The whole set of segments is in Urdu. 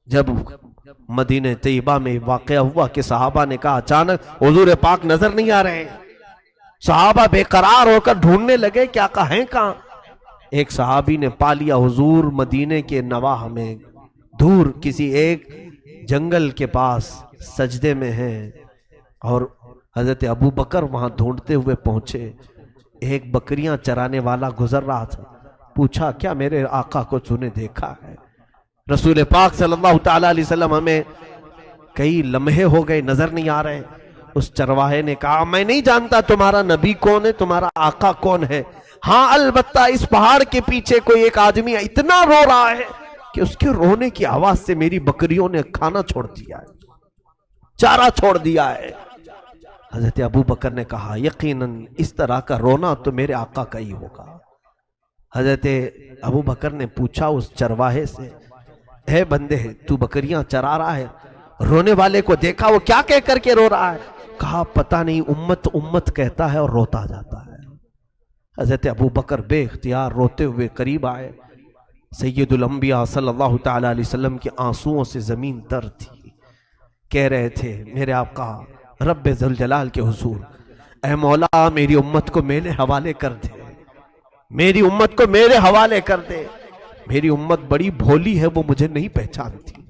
جب مدینہ طیبہ میں واقعہ ہوا کہ صحابہ نے کہا اچانک حضور پاک نظر نہیں آ رہے ہیں، صحابہ بے قرار ہو کر ڈھونڈنے لگے کہ آقا ہیں کہاں؟ ایک صحابی نے پا لیا حضور مدینے کے نواح میں دور کسی ایک جنگل کے پاس سجدے میں ہیں، اور حضرت ابو بکر وہاں ڈھونڈتے ہوئے پہنچے۔ ایک بکریاں چرانے والا گزر رہا تھا، پوچھا کیا میرے آقا کو تو نے دیکھا ہے؟ رسول پاک صلی اللہ تعالی علیہ وسلم ہمیں کئی لمحے ہو گئے نظر نہیں آ رہے۔ اس چرواہے نے کہا میں نہیں جانتا تمہارا نبی کون ہے، تمہارا آقا کون ہے، ہاں البتہ اس پہاڑ کے پیچھے کوئی ایک آدمی اتنا رو رہا ہے کہ اس کے رونے کی آواز سے میری بکریوں نے کھانا چھوڑ دیا ہے، چارہ چھوڑ دیا ہے۔ حضرت ابو بکر نے کہا یقیناً اس طرح کا رونا تو میرے آقا کا ہی ہوگا۔ حضرت ابو بکر نے پوچھا اس چرواہے سے اے بندے تو بکریاں چرا رہا ہے، رونے والے کو دیکھا وہ کیا کہہ کر کے رو رہا ہے؟ کہا پتہ نہیں امت امت کہتا ہے اور روتا جاتا ہے۔ حضرت ابو بکر بے اختیار روتے ہوئے قریب آئے، سید الانبیاء صلی اللہ تعالی علیہ وسلم کے آنسوؤں سے زمین تر تھی، کہہ رہے تھے میرے آقا رب ذوالجلال کے حضور اے مولا میری امت کو میرے حوالے کر دے، میری امت کو میرے حوالے کر دے، میری امت بڑی بھولی ہے وہ مجھے نہیں پہچانتی۔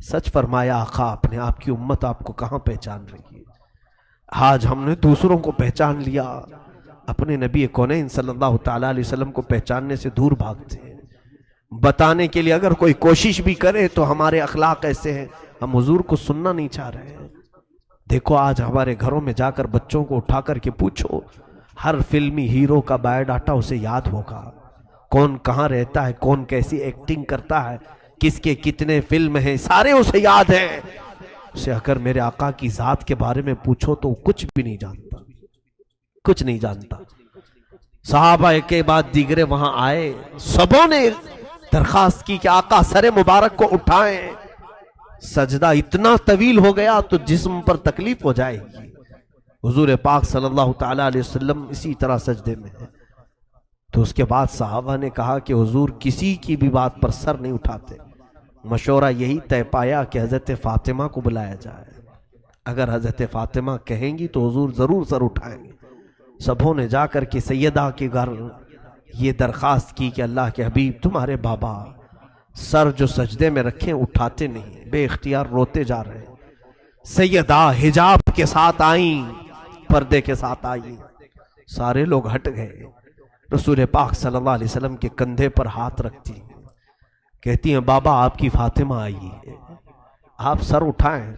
سچ فرمایا آقا آپ نے، آپ کی امت آپ کو کہاں پہچان رہی ہے؟ آج ہم نے دوسروں کو پہچان لیا، اپنے نبی کونین صلی اللہ تعالیٰ علیہ وسلم کو پہچاننے سے دور بھاگتے ہیں۔ بتانے کے لیے اگر کوئی کوشش بھی کرے تو ہمارے اخلاق ایسے ہیں، ہم حضور کو سننا نہیں چاہ رہے ہیں۔ دیکھو آج ہمارے گھروں میں جا کر بچوں کو اٹھا کر کے پوچھو، ہر فلمی ہیرو کا بایو ڈاٹا اسے یاد ہوگا، کون کہاں رہتا ہے، کون کیسی ایکٹنگ کرتا ہے، کس کے کتنے فلم ہیں، سارے اسے یاد ہیں۔ اسے اگر میرے آقا کی ذات کے بارے میں پوچھو تو کچھ بھی نہیں جانتا، کچھ نہیں جانتا۔ صحابہ ایک کے بعد دیگرے وہاں آئے، سبوں نے درخواست کی کہ آقا سر مبارک کو اٹھائیں، سجدہ اتنا طویل ہو گیا تو جسم پر تکلیف ہو جائے گی۔ حضور پاک صلی اللہ تعالیٰ علیہ وسلم اسی طرح سجدے میں ہیں۔ تو اس کے بعد صحابہ نے کہا کہ حضور کسی کی بھی بات پر سر نہیں اٹھاتے، مشورہ یہی طے پایا کہ حضرت فاطمہ کو بلایا جائے، اگر حضرت فاطمہ کہیں گی تو حضور ضرور سر اٹھائیں گے۔ سبوں نے جا کر کے سیدہ کے گھر یہ درخواست کی کہ اللہ کے حبیب تمہارے بابا سر جو سجدے میں رکھیں اٹھاتے نہیں، بے اختیار روتے جا رہے ہیں۔ سیدہ حجاب کے ساتھ آئیں، پردے کے ساتھ آئیں، سارے لوگ ہٹ گئے۔ رسول پاک صلی اللہ علیہ وسلم کے کندھے پر ہاتھ رکھتی ہیں، کہتی ہیں بابا آپ کی فاطمہ آئی ہے، آپ سر اٹھائیں۔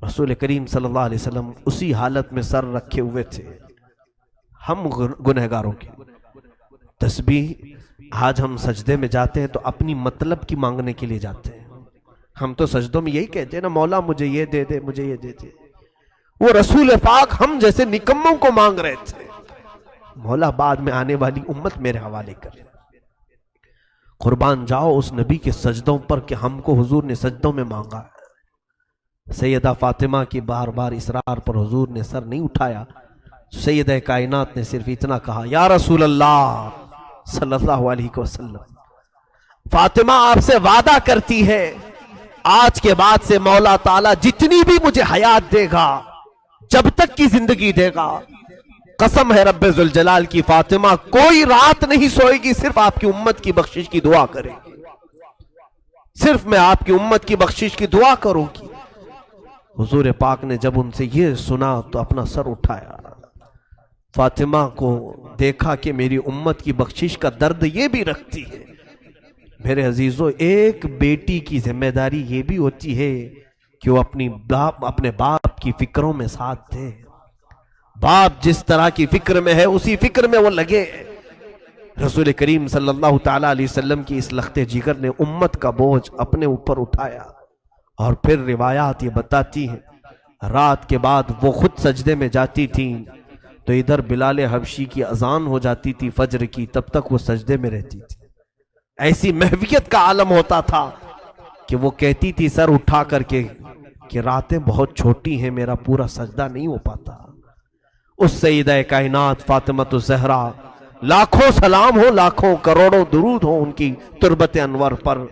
رسول کریم صلی اللہ علیہ وسلم اسی حالت میں سر رکھے ہوئے تھے۔ ہم گنہگاروں کی تسبیح آج ہم سجدے میں جاتے ہیں تو اپنی مطلب کی مانگنے کے لیے جاتے ہیں، ہم تو سجدوں میں یہی کہتے ہیں نا مولا مجھے یہ دے دے، مجھے یہ دے دے۔ وہ رسول پاک ہم جیسے نکموں کو مانگ رہے تھے، مولا بعد میں آنے والی امت میرے حوالے کر۔ قربان جاؤ اس نبی کے سجدوں پر کہ ہم کو حضور نے سجدوں میں مانگا ہے۔ سیدہ فاطمہ کی بار بار اصرار پر حضور نے سر نہیں اٹھایا، سیدہ کائنات نے صرف اتنا کہا یا رسول اللہ صلی اللہ علیہ وسلم فاطمہ آپ سے وعدہ کرتی ہے آج کے بعد سے مولا تعالیٰ جتنی بھی مجھے حیات دے گا، جب تک کی زندگی دے گا، قسم ہے رب ذوالجلال کی فاطمہ کوئی رات نہیں سوئے گی، صرف آپ کی امت کی بخشش کی دعا کرے گی، صرف میں آپ کی امت کی بخشش کی دعا کروں گی۔ حضور پاک نے جب ان سے یہ سنا تو اپنا سر اٹھایا، فاطمہ کو دیکھا کہ میری امت کی بخشش کا درد یہ بھی رکھتی ہے۔ میرے عزیزو ایک بیٹی کی ذمہ داری یہ بھی ہوتی ہے کہ وہ اپنے باپ کی فکروں میں ساتھ دے، باپ جس طرح کی فکر میں ہے اسی فکر میں وہ لگے۔ رسول کریم صلی اللہ تعالیٰ علیہ وسلم کی اس لخت جگر نے امت کا بوجھ اپنے اوپر اٹھایا، اور پھر روایات یہ بتاتی ہیں رات کے بعد وہ خود سجدے میں جاتی تھیں تو ادھر بلال حبشی کی اذان ہو جاتی تھی فجر کی، تب تک وہ سجدے میں رہتی تھی۔ ایسی محویت کا عالم ہوتا تھا کہ وہ کہتی تھی سر اٹھا کر کے کہ راتیں بہت چھوٹی ہیں، میرا پورا سجدہ نہیں ہو پاتا۔ اس سیدہ کائنات فاطمۃ الزہرا لاکھوں سلام ہو، لاکھوں کروڑوں درود ہو ان کی تربت انور پر۔